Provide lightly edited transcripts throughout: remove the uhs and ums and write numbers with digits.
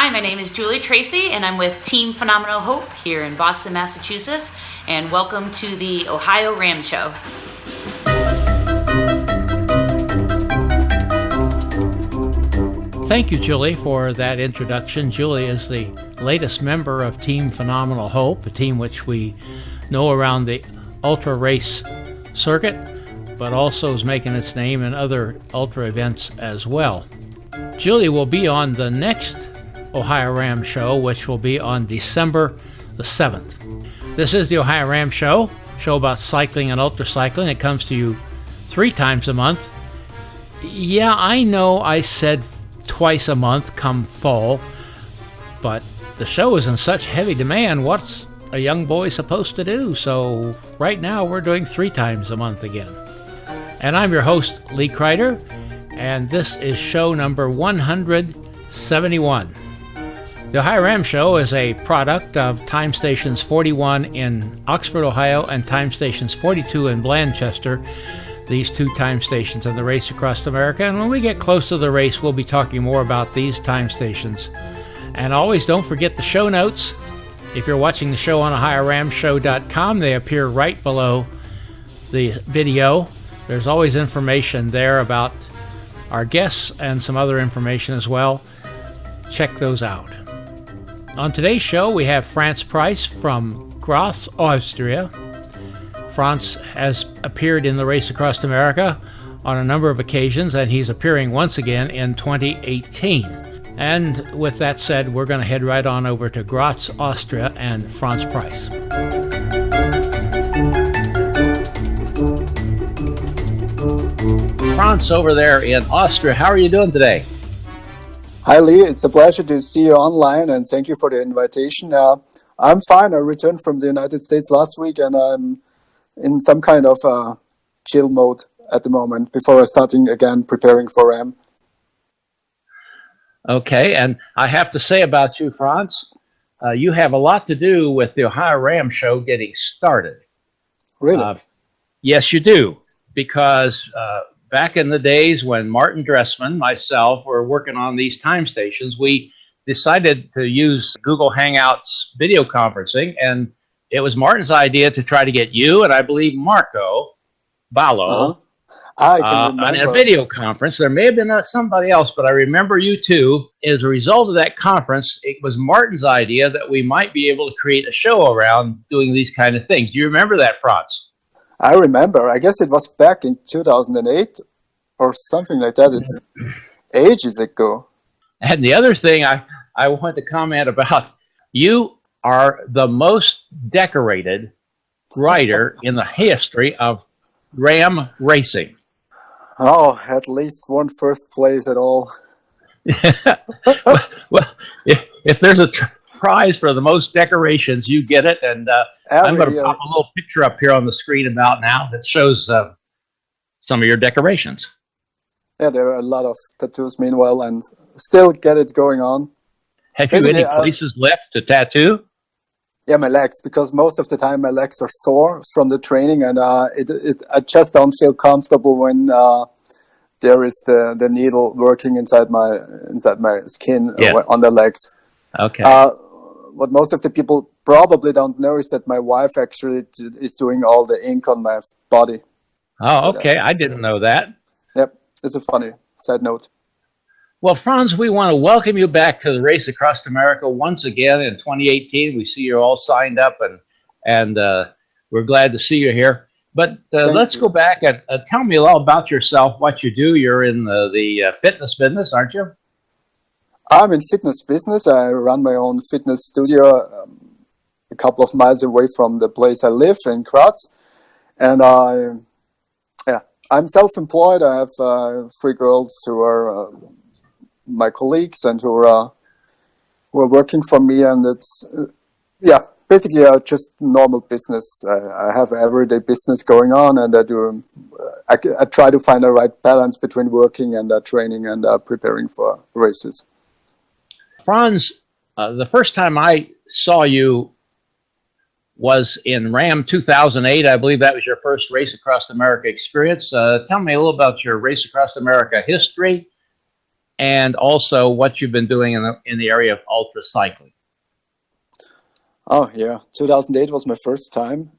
Hi, my name is Julie Tracy, and I'm with Team Phenomenal Hope here in Boston, Massachusetts, and welcome to the OhioRAAM Show. Thank you, Julie, for that introduction. Julie is the latest member of Team Phenomenal Hope, a team which we know around the ultra race circuit, but also is making its name in other ultra events as well. Julie will be on the next OhioRAAM Show, which will be on December the 7th. This is the OhioRAAM Show about cycling and ultra cycling. It comes to you 3 times a month. Yeah, I know I said twice a month come fall, but the show is in such heavy demand. What's a young boy supposed to do? So right now we're doing 3 times a month again. And I'm your host, Lee Kreider, and this is show number 171. The OhioRAAM Show is a product of Time Stations 41 in Oxford, Ohio, and Time Stations 42 in Blanchester, these 2 time stations in the race across America. And when we get close to the race, we'll be talking more about these time stations. And always don't forget the show notes. If you're watching the show on OhioRAAMShow.com, they appear right below the video. There's always information there about our guests and some other information as well. Check those out. On today's show, we have Franz Preihs from Graz, Austria. Franz has appeared in the Race Across America on a number of occasions, and he's appearing once again in 2018. And with that said, we're going to head right on over to Graz, Austria, and Franz Preihs. Franz, over there in Austria, how are you doing today? Hi, Lee. It's a pleasure to see you online, and thank you for the invitation. I'm fine. I returned from the United States last week, and I'm in some kind of chill mode at the moment before starting again preparing for RAM. Okay, and I have to say about you, Franz, you have a lot to do with the OhioRAAM Show getting started. Really? Yes, you do, because back in the days when Martin Dressman, myself, were working on these time stations, we decided to use Google Hangouts video conferencing, and it was Martin's idea to try to get you and I believe Marco Ballo on a video conference. There may have been somebody else, but I remember you two. As a result of that conference, it was Martin's idea that we might be able to create a show around doing these kind of things. Do you remember that, Franz? I remember. I guess it was back in 2008 or something like that. It's ages ago. And the other thing I want to comment about, you are the most decorated rider in the history of RAM racing. Oh, at least 1 first place at all. well, if there's a prize for the most decorations, you get it. And I'm going to pop a little picture up here on the screen about now that shows some of your decorations. Yeah, there are a lot of tattoos meanwhile, and still get it going on. Have you any places left to tattoo? Yeah, my legs, because most of the time my legs are sore from the training, and I just don't feel comfortable when there is the needle working inside my skin on the legs. Okay. What most of the people probably don't know is that my wife actually is doing all the ink on my body. Oh, so okay. I didn't know that. Yep. It's a funny side note. Well, Franz, we want to welcome you back to the Race Across America once again in 2018. We see you're all signed up, and we're glad to see you here. But let's go back and tell me a lot about yourself, what you do. You're in the fitness business, aren't you? I'm in fitness business. I run my own fitness studio a couple of miles away from the place I live in Graz. And I'm self-employed. I have 3 girls who are my colleagues and who are working for me. And it's, basically just normal business. I have everyday business going on, and I try to find the right balance between working and training and preparing for races. Franz, the first time I saw you was in RAM 2008. I believe that was your first Race Across America experience. Tell me a little about your Race Across America history and also what you've been doing in the area of ultra cycling. Oh yeah, 2008 was my first time.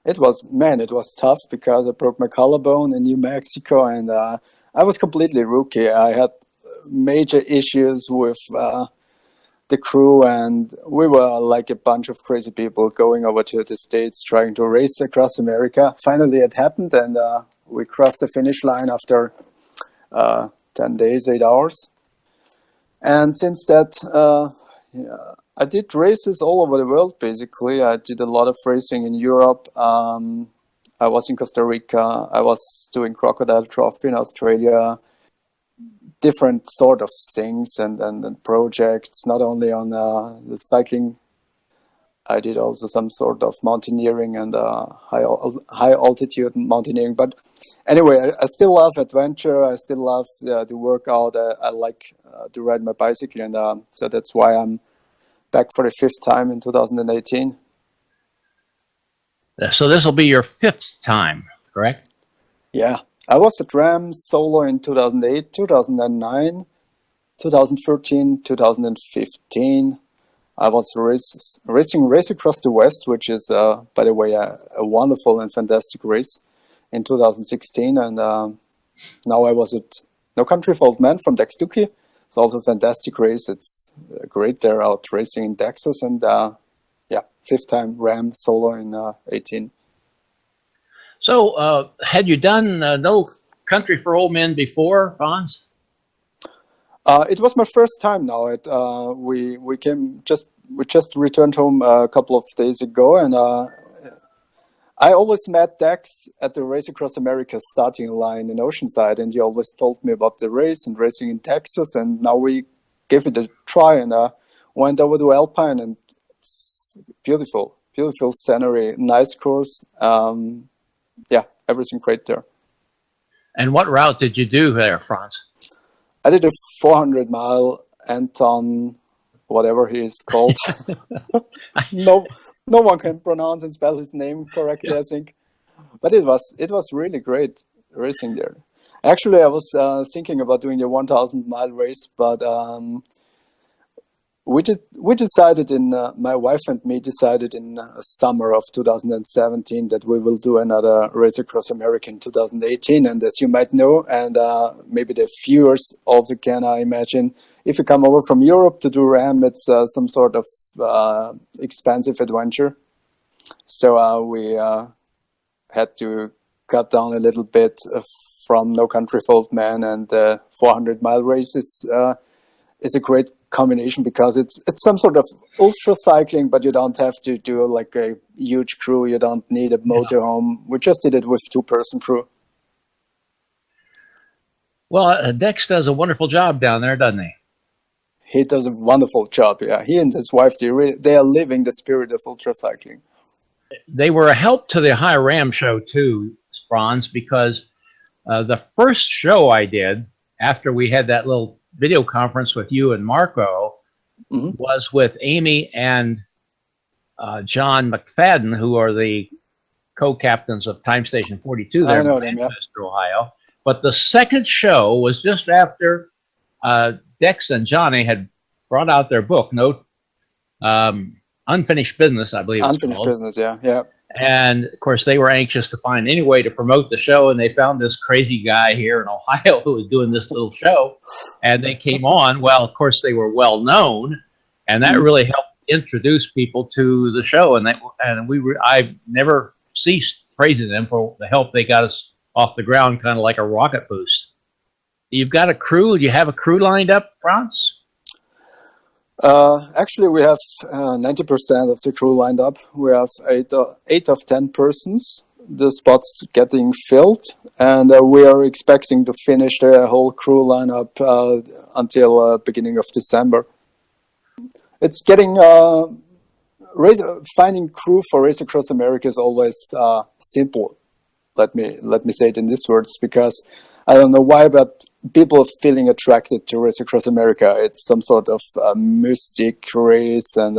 It was tough because I broke my collarbone in New Mexico, and I was completely rookie. I had major issues with the crew, and we were like a bunch of crazy people going over to the States trying to race across America. Finally, it happened, and we crossed the finish line after 10 days, 8 hours. And since that, I did races all over the world, basically. I did a lot of racing in Europe. I was in Costa Rica. I was doing Crocodile Trophy in Australia. Different sort of things and projects, not only on the cycling. I did also some sort of mountaineering and high altitude mountaineering. But anyway, I still love adventure. I still love to work out. I like to ride my bicycle, and so that's why I'm back for the 5th time in 2018. So this will be your 5th time, correct? Yeah. I was at OhioRAAM solo in 2008, 2009, 2013, 2015. I was racing Race Across the West, which is, by the way, a wonderful and fantastic race in 2016. And now I was at No Country for Old Men from Textuki. It's also a fantastic race. It's great. They're out racing in Texas. And yeah, 5th time OhioRAAM solo in 18. So had you done No Country for Old Men before, Franz? It was my first time now. We just returned home a couple of days ago, and I always met Dex at the Race Across America starting line in Oceanside, and he always told me about the race and racing in Texas, and now we gave it a try and went over to Alpine, and it's beautiful scenery, nice course. Yeah, everything great there. And what route did you do there, Franz? I did a 400-mile Anton, whatever he is called. No one can pronounce and spell his name correctly, yeah. I think. But it was really great racing there. Actually, I was thinking about doing the 1,000-mile race, but we decided my wife and me decided in summer of 2017 that we will do another Race Across America in 2018. And as you might know, and maybe the viewers also can, I imagine, if you come over from Europe to do OhioRAAM, it's some sort of expensive adventure. So we had to cut down a little bit from No Country for Old Men, and 400-mile race is a great combination because it's some sort of ultra cycling, but you don't have to do like a huge crew. You don't need a motorhome. We just did it with 2-person crew. Well, Dex does a wonderful job down there, doesn't he? He does a wonderful job, yeah. He and his wife, they are living the spirit of ultra cycling. They were a help to the OhioRAAM show too, Franz, because the first show I did after we had that little video conference with you and Marco was with Amy and John McFadden, who are the co-captains of Time Station 42 there in Manchester, Ohio. But the second show was just after Dex and Johnny had brought out their book, Unfinished Business, I believe. Unfinished Business, yeah. And of course, they were anxious to find any way to promote the show, and they found this crazy guy here in Ohio who was doing this little show, and they came on. Well, of course, they were well known, and that really helped introduce people to the show. And I never ceased praising them for the help they got us off the ground, kind of like a rocket boost. You've got a crew. Do you have a crew lined up, Franz? Actually, we have 90% of the crew lined up. We have 8 of 10 persons. The spots getting filled, and we are expecting to finish the whole crew lineup until beginning of December. It's getting finding crew for Race Across America is always simple. Let me say it in these words, because I don't know why, but people are feeling attracted to Race Across America. It's some sort of mystic race, and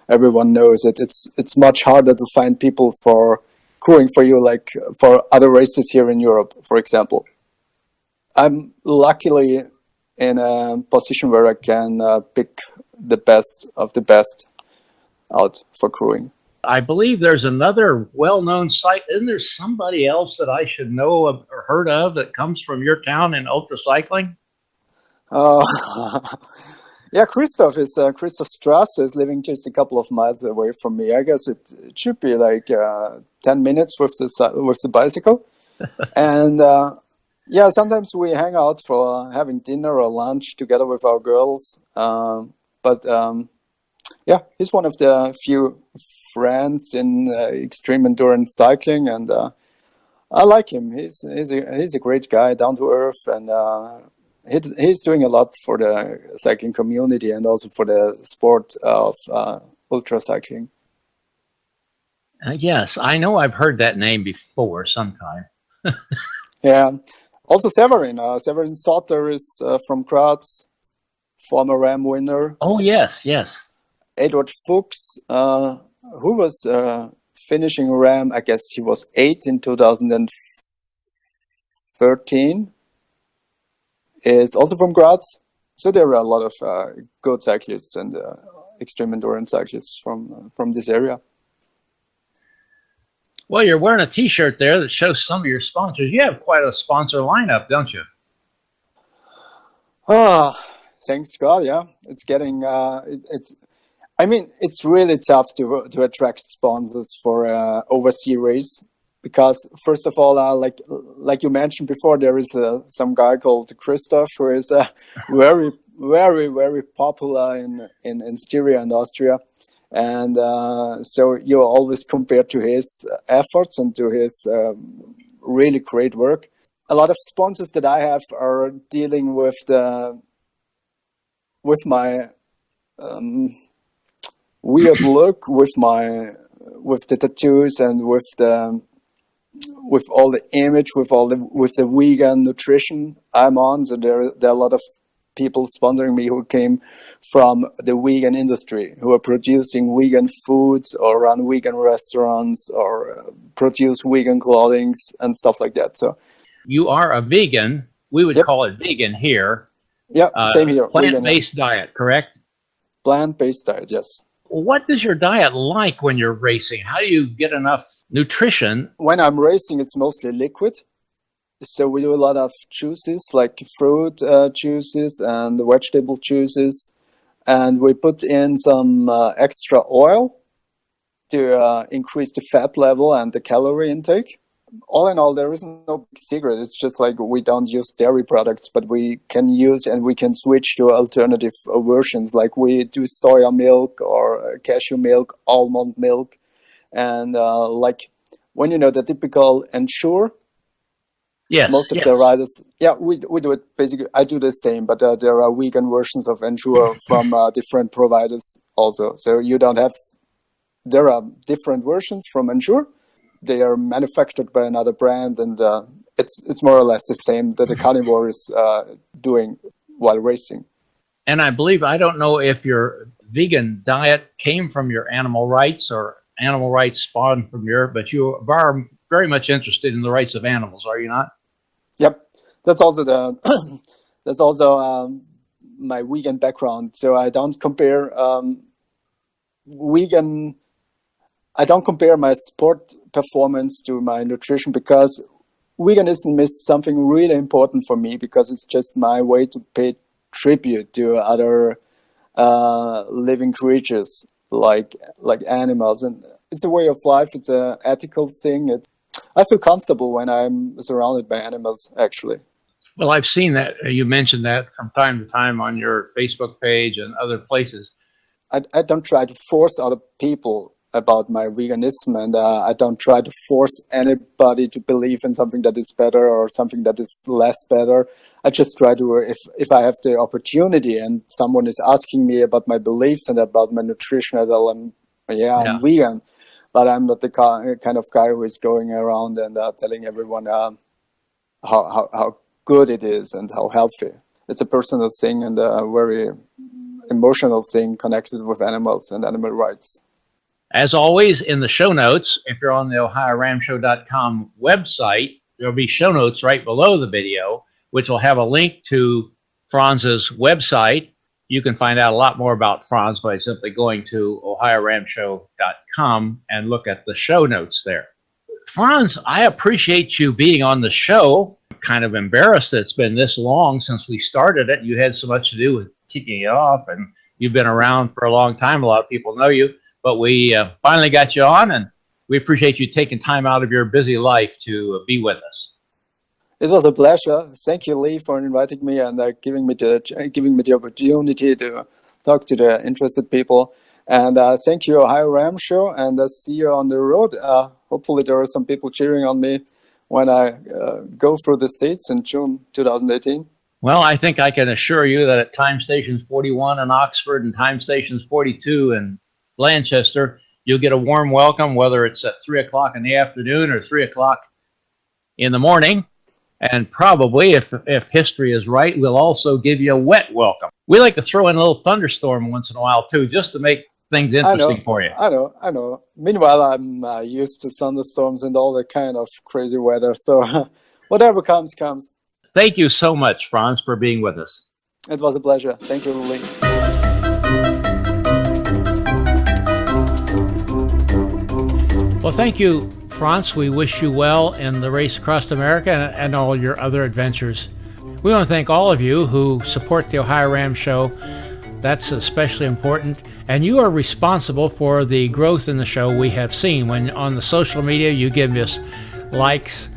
everyone knows it. It's much harder to find people for crewing for you, like for other races here in Europe, for example. I'm luckily in a position where I can pick the best of the best out for crewing. I believe there's another well-known site. Isn't there somebody else that I should know of or heard of that comes from your town in ultracycling? Yeah, Christoph Strasse is living just a couple of miles away from me. I guess it should be like 10 minutes with the bicycle. And yeah, sometimes we hang out for having dinner or lunch together with our girls. But yeah, he's one of the few friends in extreme endurance cycling, and I like him. He's a great guy, down to earth, and he's doing a lot for the cycling community and also for the sport of ultra cycling. Yes, I know I've heard that name before sometime. Yeah. Also Severin. Severin Sotter is from Graz, former OhioRAAM winner. Oh, yes, yes. Edward Fuchs, who was finishing OhioRAAM, I guess he was 8 in 2013, is also from Graz. So there are a lot of good cyclists and extreme endurance cyclists from this area. Well, you're wearing a T-shirt there that shows some of your sponsors. You have quite a sponsor lineup, don't you? Thanks God, yeah. It's getting I mean, it's really tough to attract sponsors for overseas race because first of all, like you mentioned before, there is some guy called Christoph who is very, very, very popular in Styria and Austria. And so you're always compared to his efforts and to his really great work. A lot of sponsors that I have are dealing with my weird look, with the tattoos, and with all the image, with the vegan nutrition I'm on. So there are a lot of people sponsoring me who came from the vegan industry, who are producing vegan foods or run vegan restaurants or produce vegan clothing and stuff like that. So you are a vegan. We would call it vegan here. Yeah, same here. Plant-based diet, correct? Plant-based diet, yes. What is your diet like when you're racing? How do you get enough nutrition? When I'm racing, it's mostly liquid. So we do a lot of juices, like fruit juices and vegetable juices. And we put in some extra oil to increase the fat level and the calorie intake. All in all, there is no big secret. It's just like we don't use dairy products, but we can use and we can switch to alternative versions. Like we do soya milk or cashew milk, almond milk. And like when you know the typical Ensure, yes, most of the riders, we do it basically. I do the same, but there are vegan versions of Ensure from different providers also. So you don't have, there are different versions from Ensure. They are manufactured by another brand, and it's more or less the same that the carnivore is doing while racing. And I believe, I don't know if your vegan diet came from your animal rights or animal rights spawned from your, but you are very much interested in the rights of animals, are you not? Yep, that's also my vegan background. So I don't compare I don't compare my sport performance to my nutrition, because veganism is something really important for me, because it's just my way to pay tribute to other living creatures like animals, and it's a way of life. It's an ethical thing. I feel comfortable when I'm surrounded by animals, actually. Well, I've seen that. You mentioned that from time to time on your Facebook page and other places. I don't try to force other people about my veganism, and I don't try to force anybody to believe in something that is better or something that is less better. I just try to, if I have the opportunity and someone is asking me about my beliefs and about my nutrition, I tell them, I'm vegan, but I'm not the kind of guy who is going around and telling everyone how good it is and how healthy. It's a personal thing and a very emotional thing connected with animals and animal rights. As always, in the show notes, if you're on the OhioRAAMShow.com website, there'll be show notes right below the video, which will have a link to Franz's website. You can find out a lot more about Franz by simply going to OhioRAAMShow.com and look at the show notes there. Franz, I appreciate you being on the show. I'm kind of embarrassed that it's been this long since we started it. You had so much to do with kicking it off, and you've been around for a long time. A lot of people know you, but we finally got you on, and we appreciate you taking time out of your busy life to be with us. It was a pleasure. Thank you, Lee, for inviting me and giving me the opportunity to talk to the interested people. And thank you, OhioRAAM Show, and see you on the road. Hopefully there are some people cheering on me when I go through the States in June 2018. Well, I think I can assure you that at time stations 41 in Oxford and time stations 42 in Lancaster, you'll get a warm welcome, whether it's at 3 o'clock in the afternoon or 3 o'clock in the morning. And probably, if history is right, we'll also give you a wet welcome. We like to throw in a little thunderstorm once in a while, too, just to make things interesting for you. I know. Meanwhile, I'm used to thunderstorms and all that kind of crazy weather. So whatever comes, comes. Thank you so much, Franz, for being with us. It was a pleasure. Thank you, Lee. Well, thank you, Franz. We wish you well in the race across America and all your other adventures. We want to thank all of you who support the OhioRAAM Show. That's especially important. And you are responsible for the growth in the show we have seen. When on the social media you give us likes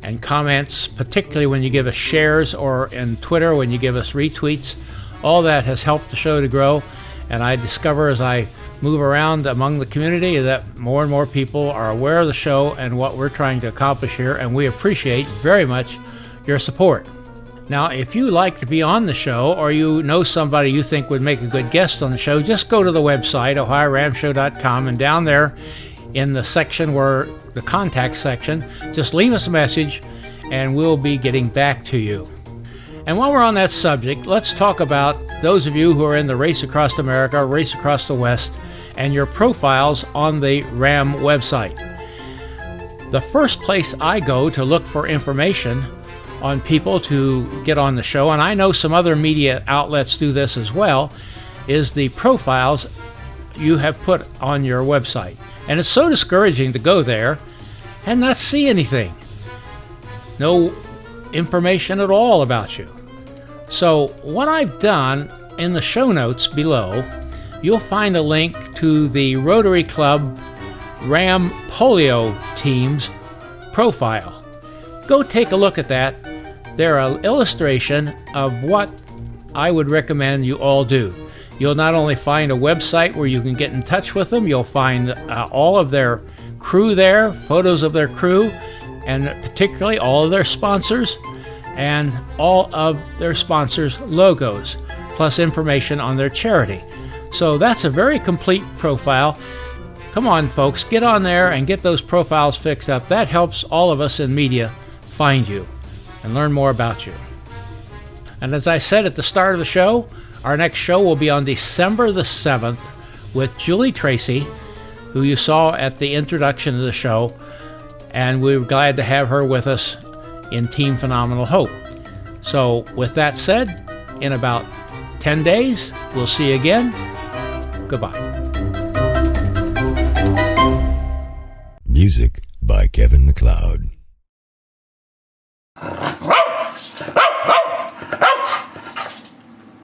and comments, particularly when you give us shares, or in Twitter when you give us retweets, all that has helped the show to grow. And I discover as I move around among the community that more and more people are aware of the show and what we're trying to accomplish here, and we appreciate very much your support. Now, if you like to be on the show, or you know somebody you think would make a good guest on the show, just go to the website, OhioRAAMShow.com, and down there in the section where the contact section, just leave us a message and we'll be getting back to you. And while we're on that subject, let's talk about those of you who are in the Race Across America, Race Across the West, and your profiles on the RAM website. The first place I go to look for information on people to get on the show, and I know some other media outlets do this as well, is the profiles you have put on your website. And it's so discouraging to go there and not see anything. No information at all about you. So what I've done, in the show notes below, you'll find a link to the Rotary Club RAM Polio team's profile. Go take a look at that. They're an illustration of what I would recommend you all do. You'll not only find a website where you can get in touch with them, you'll find all of their crew there, photos of their crew, and particularly all of their sponsors, and all of their sponsors' logos, plus information on their charity. So that's a very complete profile. Come on, folks, get on there and get those profiles fixed up. That helps all of us in media find you and learn more about you. And as I said at the start of the show, our next show will be on December the 7th with Julie Tracy, who you saw at the introduction of the show, and we're glad to have her with us in Team Phenomenal Hope. So with that said, in about 10 days, we'll see you again. Goodbye. Music by Kevin MacLeod.